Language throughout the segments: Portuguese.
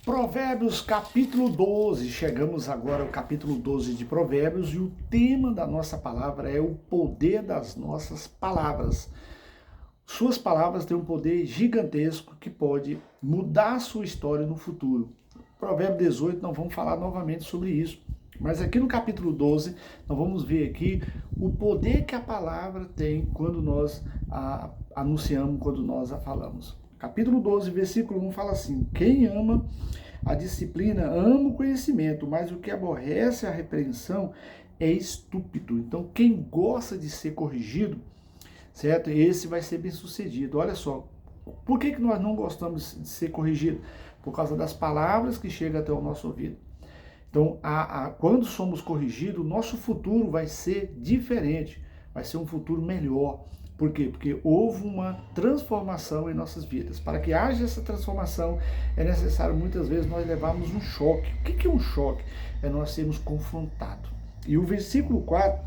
Provérbios capítulo 12, chegamos agora ao capítulo 12 de Provérbios e o tema da nossa palavra é o poder das nossas palavras. Suas palavras têm um poder gigantesco que pode mudar a sua história no futuro. Provérbio 18, nós vamos falar novamente sobre isso. Mas aqui no capítulo 12, nós vamos ver aqui o poder que a palavra tem quando nós a anunciamos, quando nós a falamos. Capítulo 12, versículo 1 fala assim: quem ama a disciplina ama o conhecimento, mas o que aborrece a repreensão é estúpido. Então, quem gosta de ser corrigido, certo? Esse vai ser bem sucedido. Olha só, por que nós não gostamos de ser corrigido? Por causa das palavras que chegam até o nosso ouvido. Então, quando somos corrigidos, nosso futuro vai ser diferente, vai ser um futuro melhor. Por quê? Porque houve uma transformação em nossas vidas. Para que haja essa transformação, é necessário muitas vezes nós levarmos um choque. O que é um choque? É nós sermos confrontados. E o versículo 4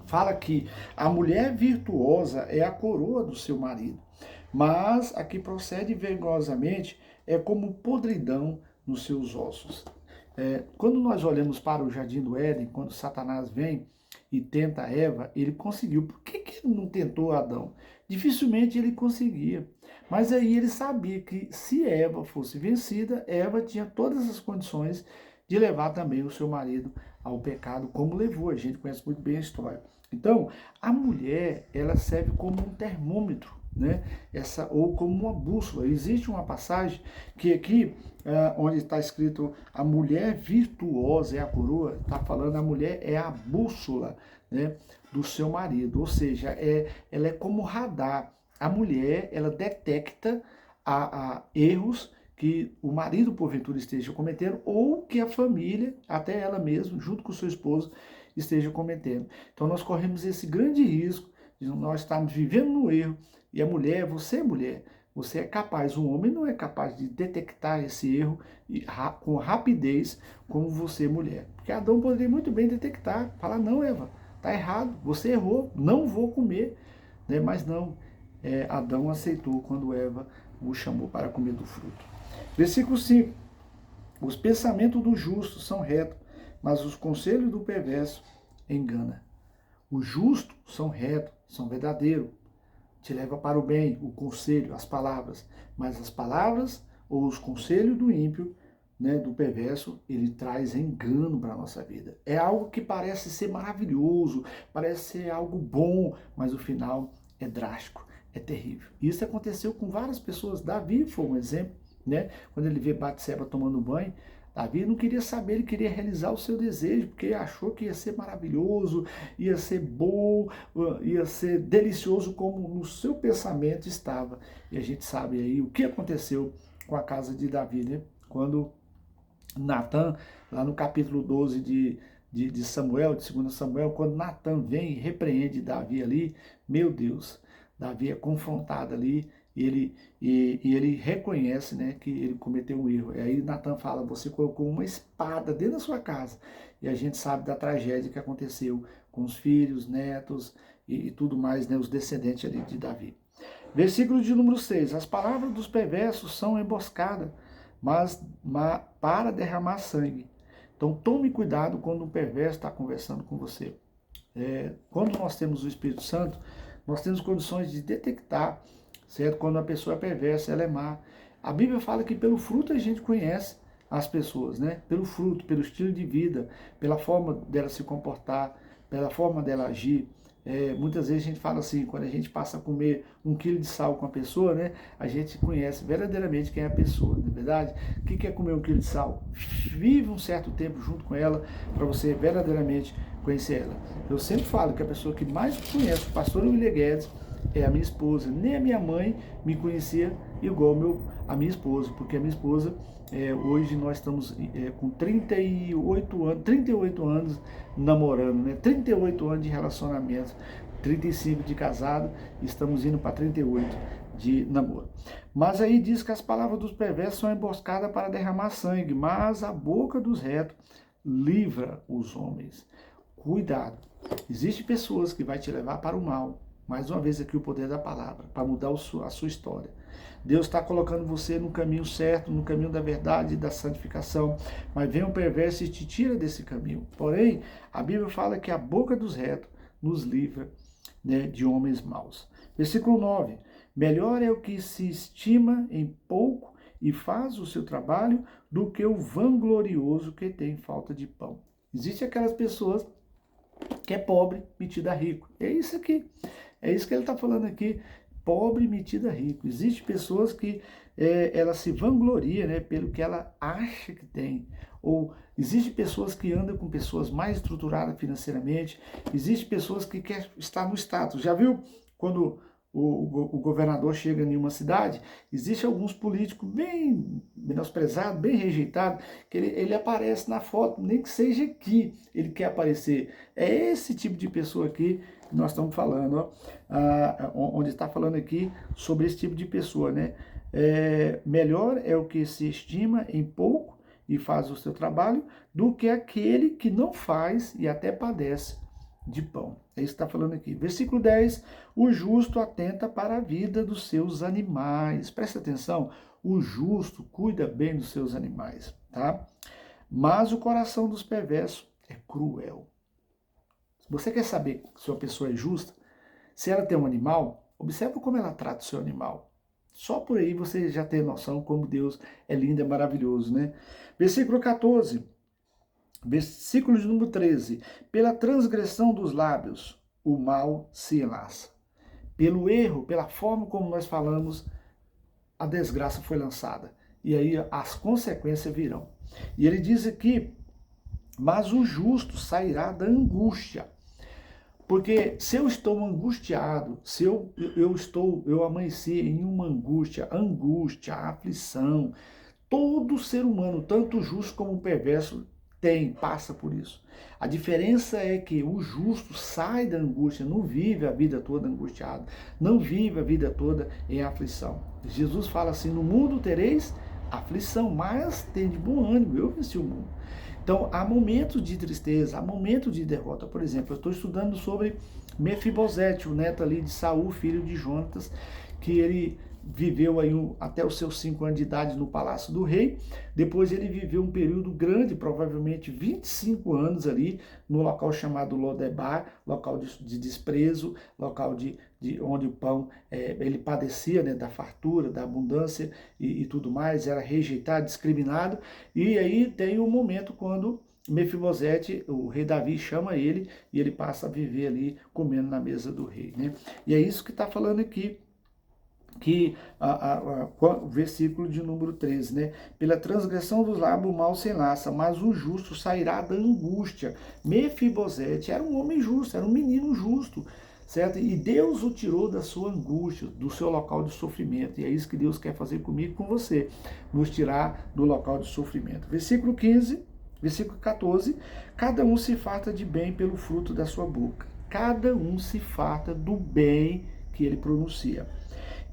fala que a mulher virtuosa é a coroa do seu marido, mas a que procede vergonhosamente é como podridão nos seus ossos. Quando nós olhamos para o Jardim do Éden, quando Satanás vem e tenta Eva, ele conseguiu. Por que ele não tentou Adão? Dificilmente ele conseguia. Mas aí ele sabia que se Eva fosse vencida, Eva tinha todas as condições de levar também o seu marido ao pecado, como levou. A gente conhece muito bem a história. Então, a mulher, ela serve como um termômetro, né? Ou como uma bússola. Existe uma passagem que aqui, onde está escrito a mulher virtuosa é a coroa, está falando a mulher é a bússola, né, do seu marido, ou seja, ela é como radar. A mulher, ela detecta erros que o marido porventura esteja cometendo ou que a família, até ela mesma, junto com o seu esposo, esteja cometendo. Então nós corremos esse grande risco de nós estarmos vivendo no erro. E a mulher, você é capaz, o homem não é capaz de detectar esse erro com rapidez como você, mulher. Porque Adão poderia muito bem detectar, falar, não, Eva, tá errado, você errou, não vou comer. Né? Mas não, Adão aceitou quando Eva o chamou para comer do fruto. Versículo 5, os pensamentos do justo são retos, mas os conselhos do perverso engana. Os justos são retos, são verdadeiros, te leva para o bem, o conselho, as palavras. Mas as palavras ou os conselhos do ímpio, né, do perverso, ele traz engano para a nossa vida. É algo que parece ser maravilhoso, parece ser algo bom, mas o final é drástico, é terrível. Isso aconteceu com várias pessoas. Davi foi um exemplo, né? Quando ele vê Batseba tomando banho, Davi não queria saber, ele queria realizar o seu desejo, porque achou que ia ser maravilhoso, ia ser bom, ia ser delicioso como no seu pensamento estava. E a gente sabe aí o que aconteceu com a casa de Davi, né? Quando Natan, lá no capítulo 12 de Samuel, de 2 Samuel, quando Natan vem e repreende Davi ali, meu Deus, Davi é confrontado ali, e ele reconhece, né, que ele cometeu um erro. E aí Natan fala, você colocou uma espada dentro da sua casa. E a gente sabe da tragédia que aconteceu com os filhos, netos e tudo mais, né, os descendentes ali de Davi. Versículo de número 6, as palavras dos perversos são emboscada, mas para derramar sangue. Então tome cuidado quando um perverso está conversando com você. Quando nós temos o Espírito Santo, nós temos condições de detectar, certo? Quando a pessoa é perversa, ela é má. A Bíblia fala que pelo fruto a gente conhece as pessoas, né? Pelo fruto, pelo estilo de vida, pela forma dela se comportar, pela forma dela agir. Muitas vezes a gente fala assim, quando a gente passa a comer 1 quilo de sal com a pessoa, né? A gente conhece verdadeiramente quem é a pessoa, não é verdade? O que é comer 1 quilo de sal? Vive um certo tempo junto com ela para você verdadeiramente conhecer ela. Eu sempre falo que a pessoa que mais conhece o pastor William Guedes é a minha esposa. Nem a minha mãe me conhecia igual a minha esposa, porque a minha esposa, hoje nós estamos com 38 anos namorando, né? 38 anos de relacionamento, 35 de casado, estamos indo para 38 de namoro. Mas aí diz que as palavras dos perversos são emboscadas para derramar sangue, mas a boca dos retos livra os homens. Cuidado, existem pessoas que vai te levar para o mal. Mais uma vez aqui o poder da palavra, para mudar a sua história. Deus está colocando você no caminho certo, no caminho da verdade e da santificação, mas vem um perverso e te tira desse caminho. Porém, a Bíblia fala que a boca dos retos nos livra, né, de homens maus. Versículo 9. Melhor é o que se estima em pouco e faz o seu trabalho do que o vanglorioso que tem falta de pão. Existem aquelas pessoas que é pobre, metida rico. É isso aqui. É isso que ele está falando aqui. Pobre, metida rico. Existem pessoas que ela se vangloria, né, pelo que ela acha que tem. Ou existem pessoas que andam com pessoas mais estruturadas financeiramente. Existem pessoas que querem estar no status. Já viu quando o governador chega em uma cidade, existe alguns políticos bem menosprezados, bem rejeitados, que ele aparece na foto, nem que seja aqui, ele quer aparecer. É esse tipo de pessoa aqui que nós estamos falando, ó, onde está falando aqui sobre esse tipo de pessoa, né? Melhor é o que se estima em pouco e faz o seu trabalho, do que aquele que não faz e até padece de pão. É isso que está falando aqui. Versículo 10, o justo atenta para a vida dos seus animais. Presta atenção, o justo cuida bem dos seus animais, tá? Mas o coração dos perversos é cruel. Você quer saber se uma pessoa é justa? Se ela tem um animal, observa como ela trata o seu animal. Só por aí você já tem noção como Deus é lindo, é maravilhoso, né? Versículo 14. Versículo de número 13. Pela transgressão dos lábios, o mal se enlaça. Pelo erro, pela forma como nós falamos, a desgraça foi lançada. E aí as consequências virão. E ele diz aqui, mas o justo sairá da angústia. Porque se eu estou angustiado, se eu amanheci em uma angústia, aflição, todo ser humano, tanto o justo como o perverso, passa por isso. A diferença é que o justo sai da angústia, não vive a vida toda angustiado, não vive a vida toda em aflição. Jesus fala assim, no mundo tereis aflição, mas tem de bom ânimo, eu venci o mundo. Então, há momentos de tristeza, há momentos de derrota. Por exemplo, eu estou estudando sobre Mefibosete, o neto ali de Saul, filho de Jonatas, que ele viveu aí até os seus 5 anos de idade no palácio do rei. Depois ele viveu um período grande, provavelmente 25 anos ali, no local chamado Lodebar, local de desprezo, local onde o pão, ele padecia, né, da fartura, da abundância e tudo mais, era rejeitado, discriminado. E aí tem um momento quando Mefibosete, o rei Davi, chama ele e ele passa a viver ali comendo na mesa do rei, né? E é isso que está falando aqui, que o versículo de número 13, né? Pela transgressão dos lábios o mal se enlaça, mas o justo sairá da angústia. Mefibosete era um homem justo, era um menino justo, certo? E Deus o tirou da sua angústia, do seu local de sofrimento. E é isso que Deus quer fazer comigo e com você, nos tirar do local de sofrimento. Versículo 15, versículo 14, cada um se farta de bem pelo fruto da sua boca. Cada um se farta do bem que ele pronuncia.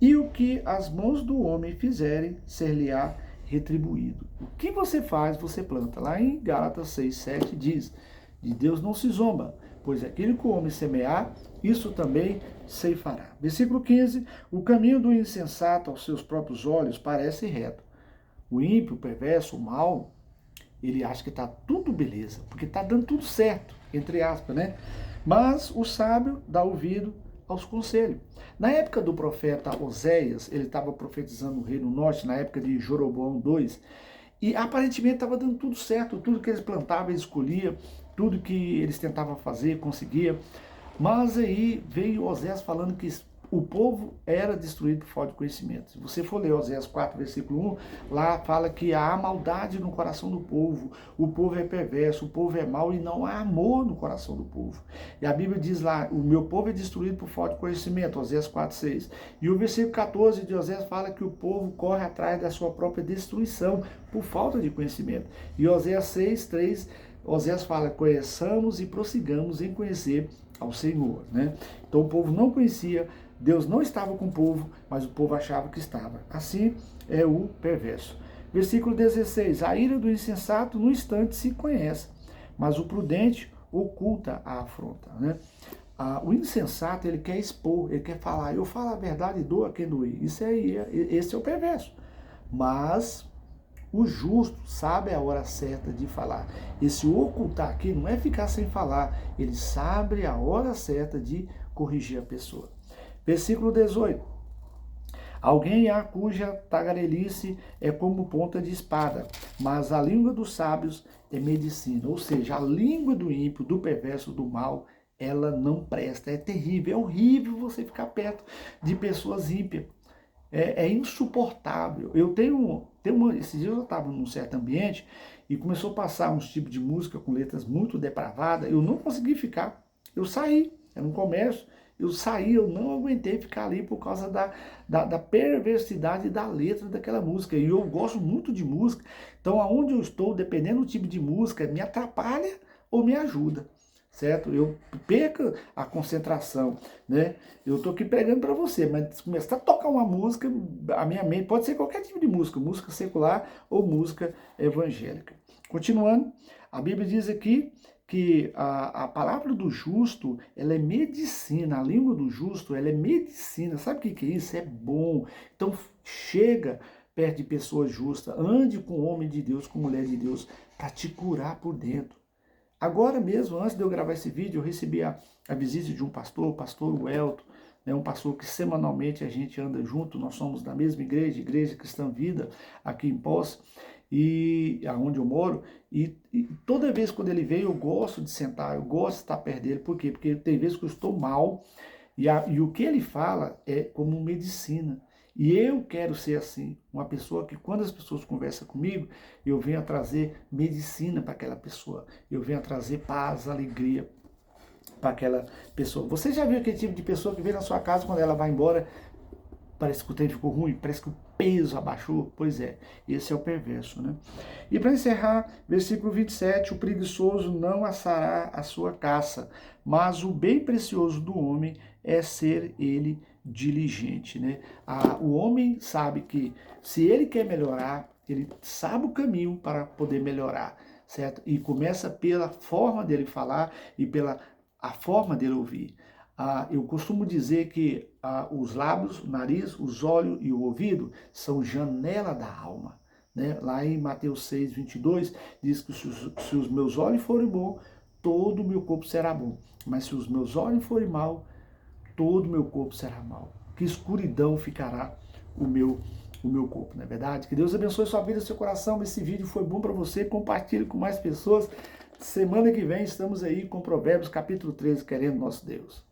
E o que as mãos do homem fizerem, ser-lhe-á retribuído. O que você faz, você planta. Lá em Gálatas 6, 7 diz, de Deus não se zomba, pois aquilo que o homem semear, isso também ceifará. Versículo 15, o caminho do insensato aos seus próprios olhos parece reto. O ímpio, o perverso, o mal, ele acha que está tudo beleza, porque está dando tudo certo, entre aspas, né? Mas o sábio dá ouvido aos conselhos. Na época do profeta Oséias, ele estava profetizando no Reino Norte, na época de Jeroboão II, e aparentemente estava dando tudo certo, tudo que eles plantavam, eles escolhiam, tudo que eles tentavam fazer, conseguia. Mas aí veio Oséias falando que o povo era destruído por falta de conhecimento. Se você for ler Oséias 4, versículo 1, lá fala que há maldade no coração do povo, o povo é perverso, o povo é mau e não há amor no coração do povo. E a Bíblia diz lá, o meu povo é destruído por falta de conhecimento, Oséias 4, 6. E o versículo 14 de Oséias fala que o povo corre atrás da sua própria destruição por falta de conhecimento. E Oséias 6, 3, Oséias fala, conheçamos e prossigamos em conhecer ao Senhor, né? Então o povo não conhecia, Deus não estava com o povo, mas o povo achava que estava. Assim é o perverso. Versículo 16. A ira do insensato no instante se conhece, mas o prudente oculta a afronta, né? O insensato, ele quer expor, ele quer falar, eu falo a verdade e dou a quem doer. Esse é o perverso. Mas o justo sabe a hora certa de falar. Esse ocultar aqui não é ficar sem falar, ele sabe a hora certa de corrigir a pessoa. Versículo 18. Alguém há cuja tagarelice é como ponta de espada, mas a língua dos sábios é medicina. Ou seja, a língua do ímpio, do perverso, do mal, ela não presta. É terrível, é horrível você ficar perto de pessoas ímpias. É insuportável. Esses dias eu estava num certo ambiente e começou a passar uns tipos de música com letras muito depravadas. Eu não consegui ficar. Eu saí, era um comércio. Eu saí, eu não aguentei ficar ali por causa da perversidade da letra daquela música. E eu gosto muito de música. Então, aonde eu estou, dependendo do tipo de música, me atrapalha ou me ajuda. Certo? Eu perco a concentração, né? Eu tô aqui pregando para você, mas se começar a tocar uma música, a minha mente pode ser qualquer tipo de música, música secular ou música evangélica. Continuando, a Bíblia diz aqui que a palavra do justo, ela é medicina, a língua do justo, ela é medicina. Sabe o que é isso? É bom. Então, chega perto de pessoas justas, ande com homem de Deus, com mulher de Deus, para te curar por dentro. Agora mesmo, antes de eu gravar esse vídeo, eu recebi a visita de um pastor, o pastor Welton, né, um pastor que semanalmente a gente anda junto, nós somos da mesma igreja, Igreja Cristã Vida, aqui em Poços, e aonde eu moro, e toda vez quando ele vem eu gosto de sentar, eu gosto de estar perto dele, por quê? Porque tem vezes que eu estou mal, e o que ele fala é como medicina. E eu quero ser assim, uma pessoa que quando as pessoas conversam comigo, eu venho a trazer medicina para aquela pessoa, eu venho a trazer paz, alegria para aquela pessoa. Você já viu aquele tipo de pessoa que vem na sua casa, quando ela vai embora, parece que o trem ficou ruim, parece que o peso abaixou? Pois é, esse é o perverso, né? E para encerrar, versículo 27, o preguiçoso não assará a sua caça, mas o bem precioso do homem é ser ele diligente, né? O homem sabe que se ele quer melhorar, ele sabe o caminho para poder melhorar, certo? E começa pela forma dele falar e pela a forma dele ouvir. Eu costumo dizer que os lábios, o nariz, os olhos e o ouvido são janela da alma. Né? Lá em Mateus 6, 22, diz que se os meus olhos forem bons, todo o meu corpo será bom. Mas se os meus olhos forem mal, todo o meu corpo será mal. Que escuridão ficará o meu corpo, não é verdade? Que Deus abençoe sua vida, seu coração. Esse vídeo foi bom para você, compartilhe com mais pessoas. Semana que vem estamos aí com Provérbios capítulo 13, querendo nosso Deus.